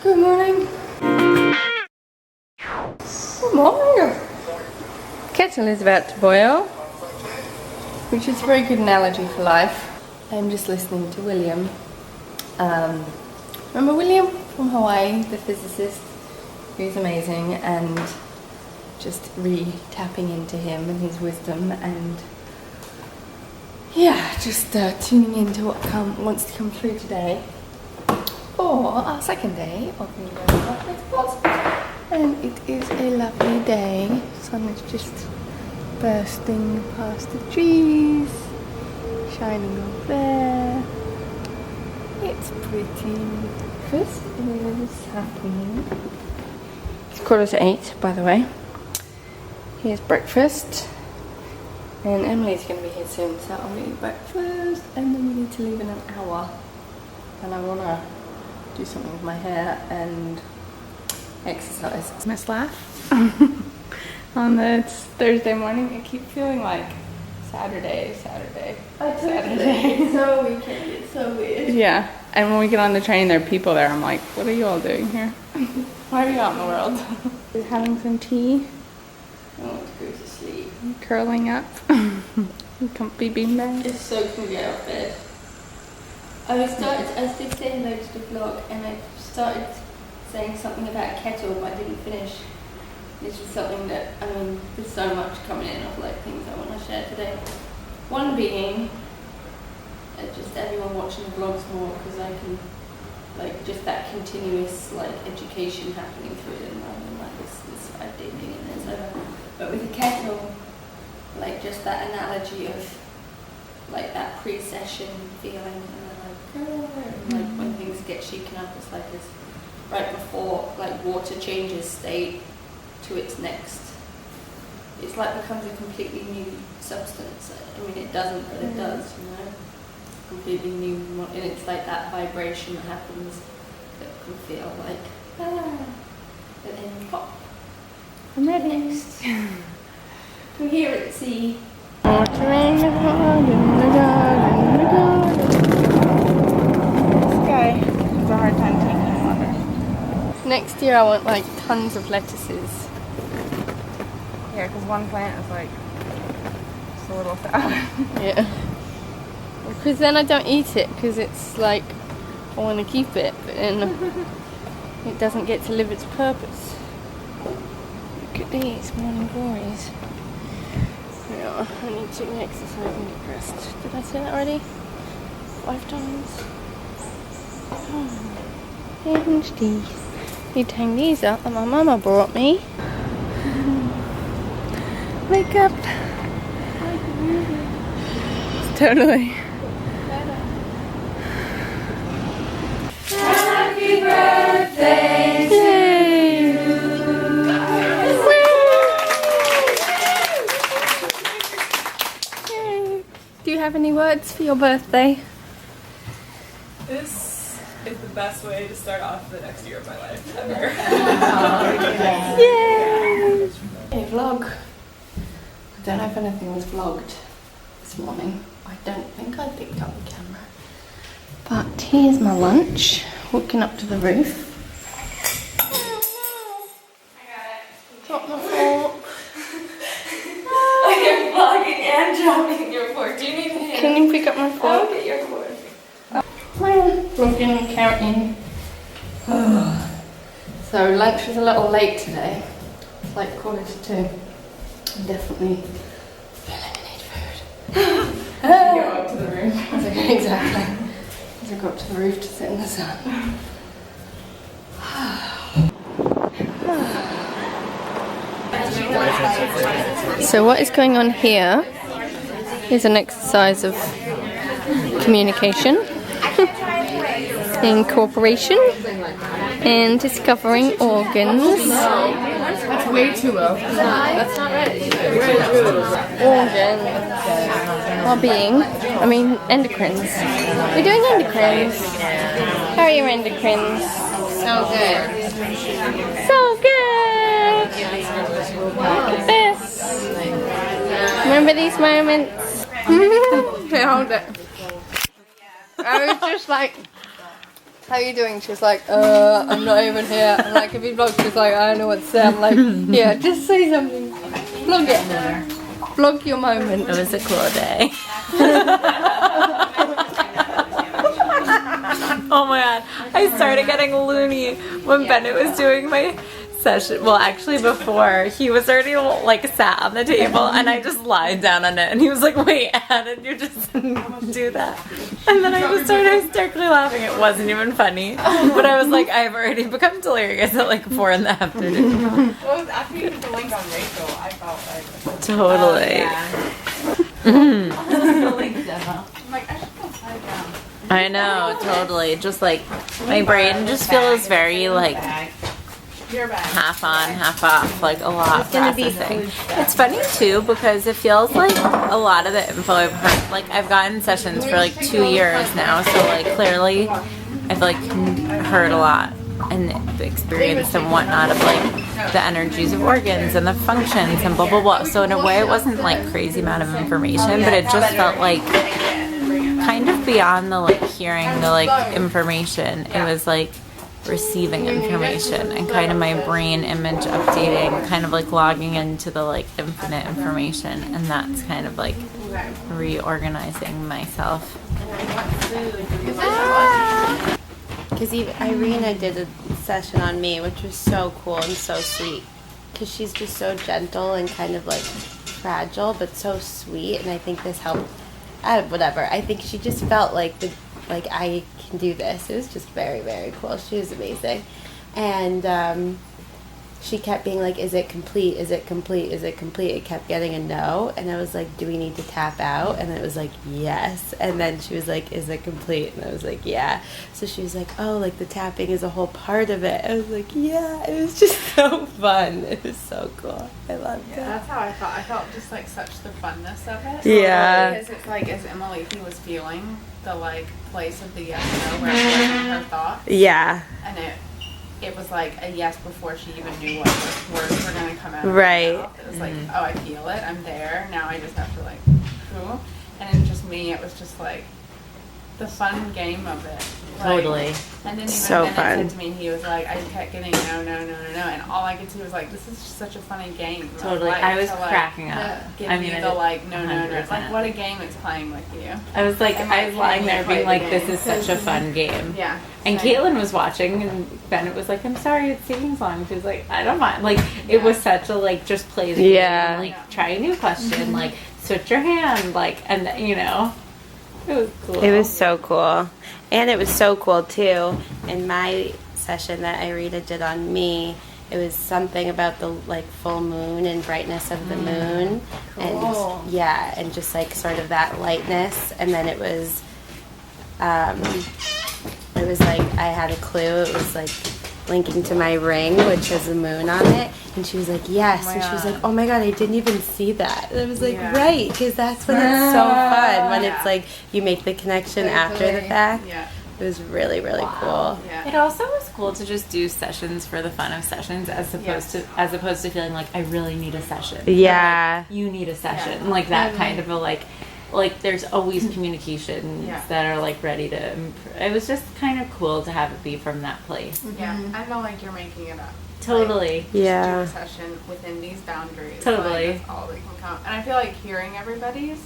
Good morning. Good morning. Kettle is about to boil, which is a very good analogy for life. I'm just listening to William. Remember William from Hawaii, the physicist? He's amazing, and just tapping into him and his wisdom, and yeah, just tuning into what wants to come through today for our second day of Universal Sports. And it is a lovely day. Sun is just bursting past the trees, shining over there. It's pretty. Breakfast is happening. It's 7:45, by the way. Here's breakfast. And Emily's going to be here soon, so I'll eat breakfast, and then we need to leave in an hour. And I want to do something with my hair and exercise. Miss laugh on the Thursday morning. I keep feeling like Saturday. It's so weekend. It's so weird. Yeah, and when we get on the train, there are people there. I'm like, what are you all doing here? Why are you out in the world? We're having some tea. I want to go to sleep. Curling up. Comfy beanbag. It's so cool to get out of bed. I did say hello to the vlog, and I started saying something about a kettle, but I didn't finish. This is something that, I mean, there's so much coming in of like things I want to share today. One being, just everyone watching the vlogs more, because I can, like, just that continuous, like, education happening through them, rather than like this 5-day thing and then it's over. But with the kettle, like, just that analogy of, like, that pre-session feeling, and like when things get shaken up, it's like this right before, like, water changes state to its next. It's like becomes a completely new substance. I mean, it doesn't, but it does, you know. Completely new, and it's like that vibration that happens that can feel like and then pop. I'm ready. Next. From here at sea. Watering the garden, the garden, the garden. This guy has a hard time taking water. Next year I want like tons of lettuces. Yeah, because one plant is like just a little sour. Yeah. Because then I don't eat it, because it's like I want to keep it, but then it doesn't get to live its purpose. Look at these morning glories. Yeah, I need to exercise and get dressed. Did I say that already? 5 times. Oh. And these. Need to hang these up that my mama brought me. Makeup. Totally. Happy birthday to you. Do you have any words for your birthday? This is the best way to start off the next year of my life ever. Yay! Hey, vlog. I don't know if anything was vlogged this morning. I don't think I picked up the camera. But here's my lunch. Walking up to the roof. Drop my fork. Oh, you're vlogging and dropping your fork. Do you need a hand? Can you pick up my fork? I'll get your fork. Looking and counting. So lunch was a little late today. It's like 1:45. I'm definitely feeling I need food. You go up to the roof. Exactly. As I go up to the roof to sit in the sun. So what is going on here is an exercise of communication, incorporation, and discovering organs. That's way too low. That's not right. Organs endocrines. We're doing endocrines. How are your endocrines? So good. So good! Look at this. Remember these moments? Here, hold it. I was just like how are you doing? She's like, I'm not even here. I'm like, if you vlog, she's like, I don't know what to say. I'm like, yeah, just say something. Vlog it. Vlog your moment. It was a cool day. Oh my god, I started getting loony when Bennett was doing my session. Well, actually before, he was already like sat on the table and I just lied down on it and he was like, wait, how did you just do that? And then I just started hysterically laughing. It wasn't even funny, but I was like, I've already become delirious at like 4 in the afternoon. Well, after you put the link on Rachel, I felt like... Totally. The link demo. I'm like, I should go upside down. I know, totally. Just like, my brain just feels very like half on, half off, like a lot processing. It's funny too because it feels like a lot of the info I've heard, like I've gotten sessions for like 2 years now, so like clearly I've like heard a lot and experienced and whatnot of like the energies of organs and the functions and blah blah blah. So in a way it wasn't like crazy amount of information, but it just felt like kind of beyond the like hearing the like information. It was like receiving information and kind of my brain image updating, kind of like logging into the like infinite information, and that's kind of like reorganizing myself. Because Irina did a session on me, which was so cool and so sweet. Because she's just so gentle and kind of like fragile, but so sweet. And I think this helped. Whatever. I think she just felt like I can do this. It was just very, very cool. She was amazing, and she kept being like, "Is it complete? Is it complete? Is it complete?" It kept getting a no, and I was like, "Do we need to tap out?" And it was like, "Yes." And then she was like, "Is it complete?" And I was like, "Yeah." So she was like, "Oh, like the tapping is a whole part of it." I was like, "Yeah." It was just so fun. It was so cool. I loved it. That's how I felt. I felt just like such the funness of it. Yeah. Because it's like, as Emily, he was feeling the like place of the yes no where it was in her thoughts. Yeah. And it was like a yes before she even knew what words were going to come out of Right. her mouth. It was like, oh, I feel it. I'm there. Now I just have to like, who? And in just me, it was just like the fun game of it. Like, Totally. And then even So Bennett fun. said to me, he was like, I kept getting no, no, no, no, no. And all I could see was like, this is just such a funny game. Totally. Like, I was to, like, cracking up. Give I me mean, the like, no, no, no. 100%. Like, what a game it's playing with you. I was like, And, I was lying there play being the like, game. this is such a fun game. Yeah. And Same. Caitlin was watching, and Bennett was like, I'm sorry, it's taking so long. She was like, I don't mind. Like, it was such a, like, just play the Yeah. game. Like, try a new question. Like, switch your hand. Like, and, you know, it was cool. It was so cool. And it was so cool, too. In my session that Irina did on me, it was something about the, like, full moon and brightness of the moon. Cool. And, yeah, and just, like, sort of that lightness. And then it was like, I had a clue. It was, like, linking to my ring, which has a moon on it. And she was like, yes. Oh my and she was God. like, oh my God, I didn't even see that. And I was like, Yeah. right, because that's when it's so fun. When Yeah. it's like, you make the connection after the Totally. fact. Yeah. It was really, really cool. Yeah. It also was cool to just do sessions for the fun of sessions, as opposed to feeling like I really need a session. Yeah. Like, you need a session, like that kind of a like there's always communications Yeah. that are like ready to. It was just kind of cool to have it be from that place. Yeah, I feel like you're making it up. Totally. Like, Yeah. just do a session within these boundaries. Totally. Like, that's all that can come. And I feel like hearing everybody's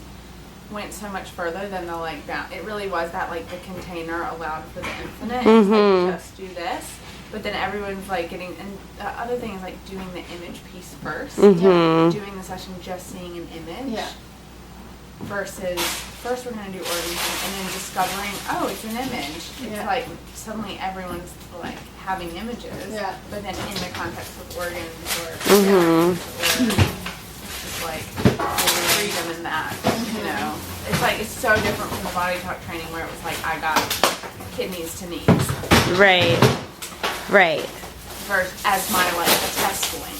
went so much further than the like it really was that like the container allowed for the infinite. It's like just do this. But then everyone's like getting, and the other thing is like doing the image piece first. Doing the session just seeing an image. Yeah. Versus first we're gonna do organs and then discovering, oh, it's an image. It's Yeah. like suddenly everyone's like having images. Yeah. But then in the context of organs or it's just like freedom in that. You know, it's like it's so different from the body talk training where it was like I got kidneys to knees. Right. Right. Versus as my like a test link.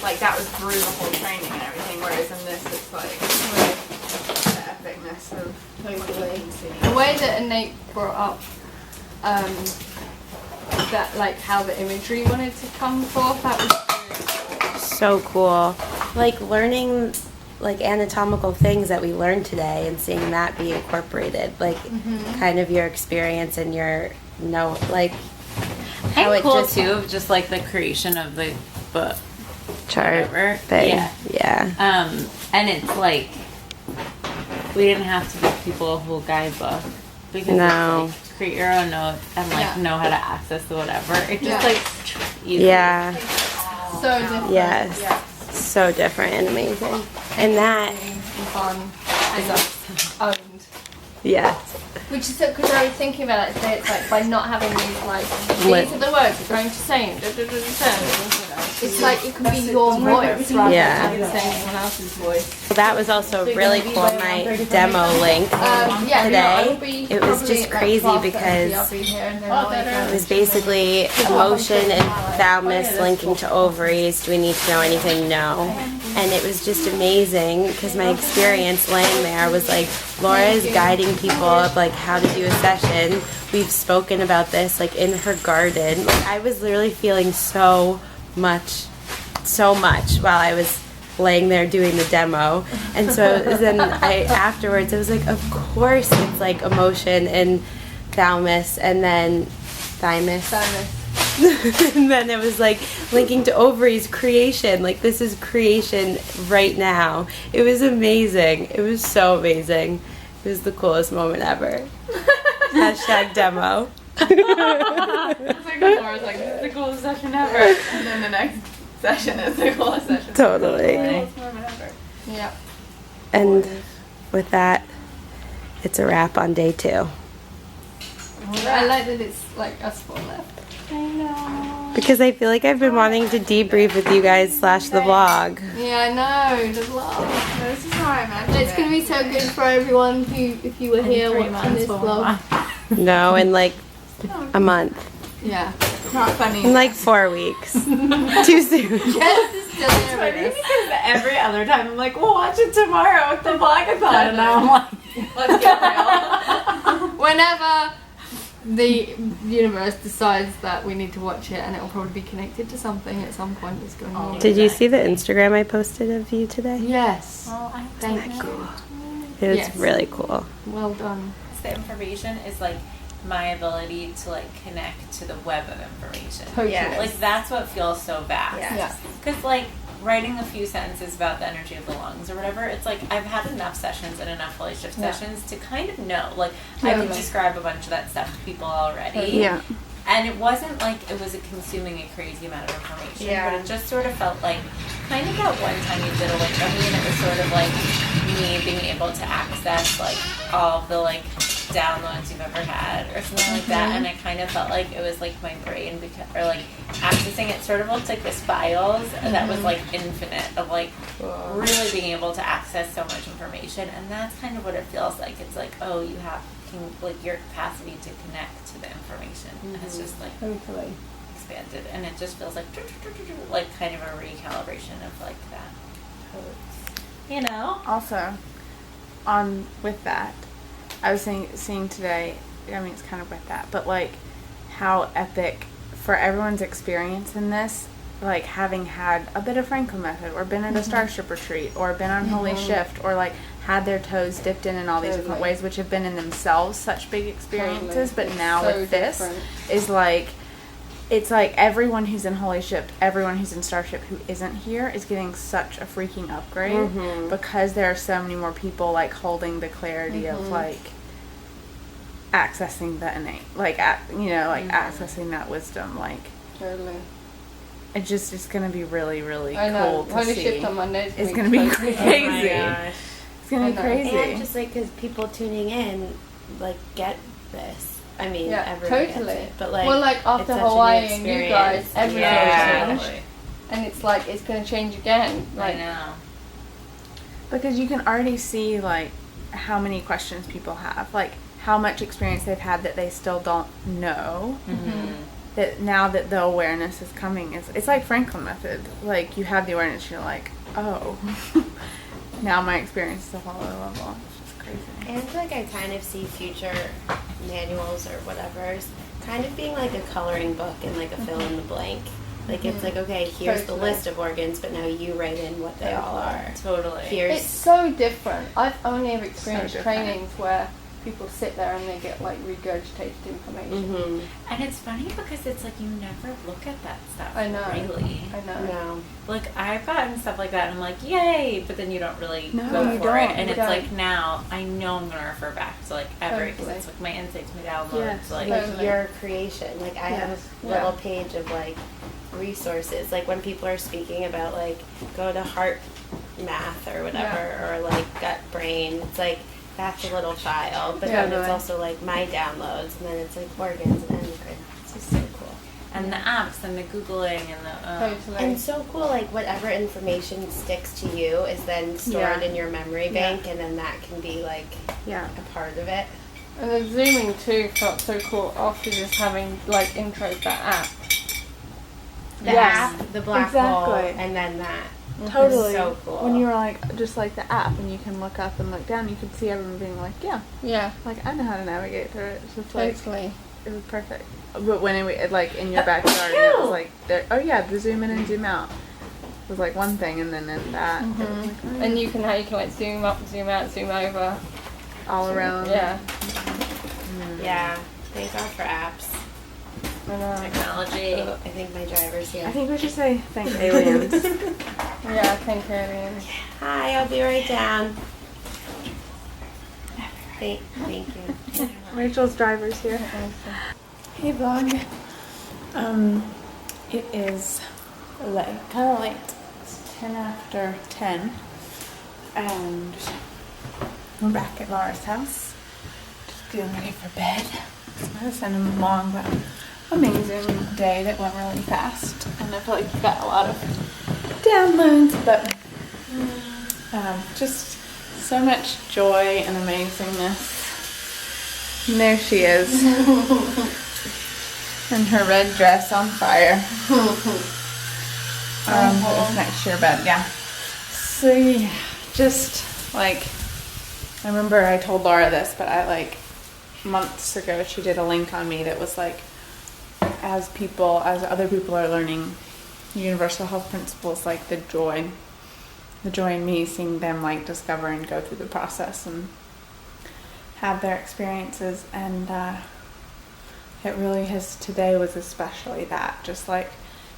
Like that was through the whole training and everything. Whereas in this, it's like the epicness of what you can see. The way that Nate brought up that, like, how the imagery wanted to come forth, that was So cool. Like learning like anatomical things that we learned today and seeing that be incorporated. Like kind of your experience and your know, like And it cool just too, of just like the creation of the book chart whatever. thing. Yeah. And it's like we didn't have to give people a whole guidebook because No. it's like create your own notes and like know how to access the whatever. It just like easy. Yeah. So different. Yes. So different and amazing. And that, Fun. Is owned. yes. Which is so, because I was thinking about it today, it's like by not having these like, Lit. these are the words we're going to say. It's like it could be your voice rather Yeah. than saying someone else's voice. That was also really cool. My demo link today. It was just crazy because it was basically emotion and thalamus linking to ovaries. Do we need to know anything? No. And it was just amazing because my experience laying there was like, Laura is guiding people of like how to do a session. We've spoken about this like in her garden. Like, I was literally feeling so much while I was laying there doing the demo. And so then afterwards I was like, of course it's like emotion and thalamus and then thymus. And then it was like linking to ovaries, creation. Like this is creation right now. It was amazing. It was so amazing. It was the coolest moment ever. Hashtag demo. It's like Laura's like, this is the coolest session ever. And then the next session is the coolest session. Totally. The coolest moment ever. Yeah. And with that, it's a wrap on day 2. I like that it's like us 4 left. I know. Because I feel like I've been wanting to debrief with you guys / the vlog. Yeah, I know. The vlog. This is how I imagine It's going to be so good for everyone who, if you were here 3 watching this months, vlog. No, in like a month. Yeah. Not funny. In like 4 weeks. Too soon. Yes, it's still here with us. Because every other time I'm like, we'll watch it tomorrow with the vlogathon. And now I'm like, Let's get real. Whenever the universe decides that we need to watch it, and it will probably be connected to something at some point that's going on. Did you see the Instagram I posted of you today? Yes. well, Thank you. It was Yes. really cool. Well done. the information is like my ability to like connect to the web of information. Totally. Yeah. Like that's what feels so vast. Yeah. Because like writing a few sentences about the energy of the lungs or whatever, it's like I've had enough sessions and enough relationship sessions to kind of know. Like I could describe a bunch of that stuff to people already. Yeah. And it wasn't like it was consuming a crazy amount of information, but it just sort of felt like kind of that one time you did a link on me, and it was sort of like me being able to access like all of the like downloads you've ever had or something like that, and it kind of felt like it was like my brain or like accessing it sort of looked like this files that was like infinite of like really being able to access so much information, and that's kind of what it feels like. It's like, oh, you have like your capacity to connect to the information has just like Totally. expanded, and it just feels like kind of a recalibration of like that, you know. Also, with that, I was seeing today, I mean, it's kind of with that, but like how epic for everyone's experience in this, like having had a bit of Franklin method or been at a Starship retreat or been on Holy Shift or like had their toes dipped in all these different ways, which have been in themselves such big experiences, but now So with this different. is like, it's like everyone who's in Holy Shift, everyone who's in Starship who isn't here is getting such a freaking upgrade because there are so many more people like holding the clarity of like accessing the innate, like accessing that wisdom. Like Totally. it's gonna be really, really I know. cool to Holy see. Shift on Mondays. It's gonna be totally- crazy. It's gonna I be know. crazy. And just like because people tuning in, like get this. I mean, Yeah, everyone totally. gets it, but like, well, like it's after such a new Hawaii and you guys, experience. everything Yeah. changed, and it's like it's going to change again. Like, I know. Because you can already see like how many questions people have, like how much experience they've had that they still don't know. That now that the awareness is coming, it's like Franklin method. Like you have the awareness, you're like, oh, now my experience is a whole other level. It's just crazy. And I feel like I kind of see future manuals or whatever kind of being like a coloring book and like a fill in the blank. Like it's like, okay, here's the Totally. list of organs, but now you write in what they all are. Totally. Here's it's so different. I've only ever experienced different. trainings where people sit there and they get like regurgitated information. And it's funny because it's like you never look at that stuff. I know. Really. I know. No. Like I've gotten stuff like that and I'm like, yay, but then you don't really No, go you for don't. it. And You it's don't. like now I know I'm gonna refer back to like every because Totally. it's like my insights, my downloads, Yes. like Like your creation. Like I have a Yeah. little page of like resources. Like when people are speaking about like go to heart math or whatever, or like gut brain. It's like that's a little file, but then it's Totally. also like my downloads, and then it's like organs and endocrine. It's just so cool. and the apps and the Googling and the Totally. And so cool, like whatever information sticks to you is then stored in your memory bank, and then that can be like Yeah. a part of it. And the zooming too felt so cool after just having like intros that app. The Yes. app, the black hole, Exactly. and then that. Totally. So cool. When you're like, just like the app, and you can look up and look down, you can see everyone being like, yeah, Yeah. like I know how to navigate through it. It's just like, Totally. it was perfect. But when it like in your backyard, and it was like, there, oh yeah, the zoom in and zoom out was like one thing, and then in that, it was like, oh, yeah, And you can like zoom up, zoom out, zoom over. all around. Yeah. Yeah, thank God for apps. I know. technology. I think my driver's here. I think we should say thank aliens. Yeah, thank you, aliens. Hi, I'll be right down. Thank you. Rachel's driver's here. Hey vlog. It is like kind of late. It's 10 after 10, and we're back at Laura's house. Just getting ready for bed. It's been a long but amazing day that went really fast, and I feel like you got a lot of downloads, but just so much joy and amazingness. And there she is. In her red dress on fire. It was next to your bed, yeah. So yeah, just like, I remember I told Laura this, but I like, months ago she did a link on me that was like, as other people are learning universal health principles, like the joy in me, seeing them like discover and go through the process and have their experiences, and it really has, today was especially that, just like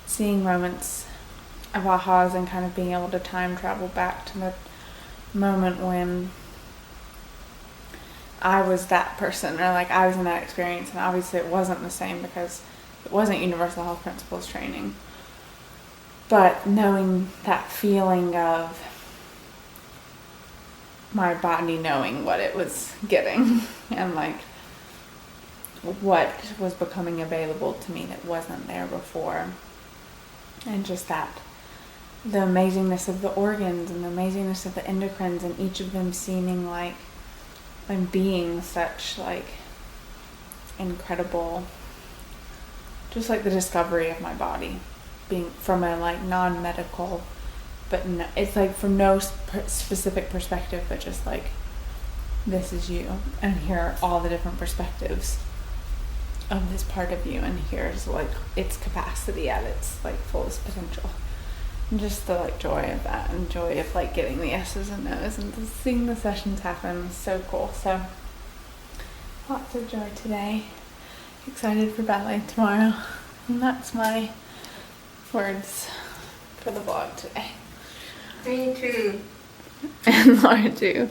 seeing moments of ahas and kind of being able to time travel back to the moment when I was that person, or like I was in that experience, and obviously it wasn't the same because it wasn't universal health principles training, but knowing that feeling of my body knowing what it was getting and like what was becoming available to me that wasn't there before, and just that the amazingness of the organs and the amazingness of the endocrines, and each of them seeming like and being such like incredible, just like the discovery of my body being from a like non-medical, but no, it's like from no specific perspective, but just like, this is you, and here are all the different perspectives of this part of you, and here's like its capacity at its like fullest potential, and just the like joy of that, and joy of like getting the yeses and nos, and just seeing the sessions happen was so cool. So lots of joy today, excited for ballet tomorrow, and that's my words for the vlog today. Me too. And Laura too.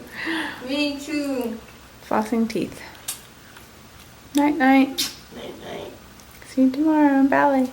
Me too. Flossing teeth. Night night. Night night. See you tomorrow in ballet.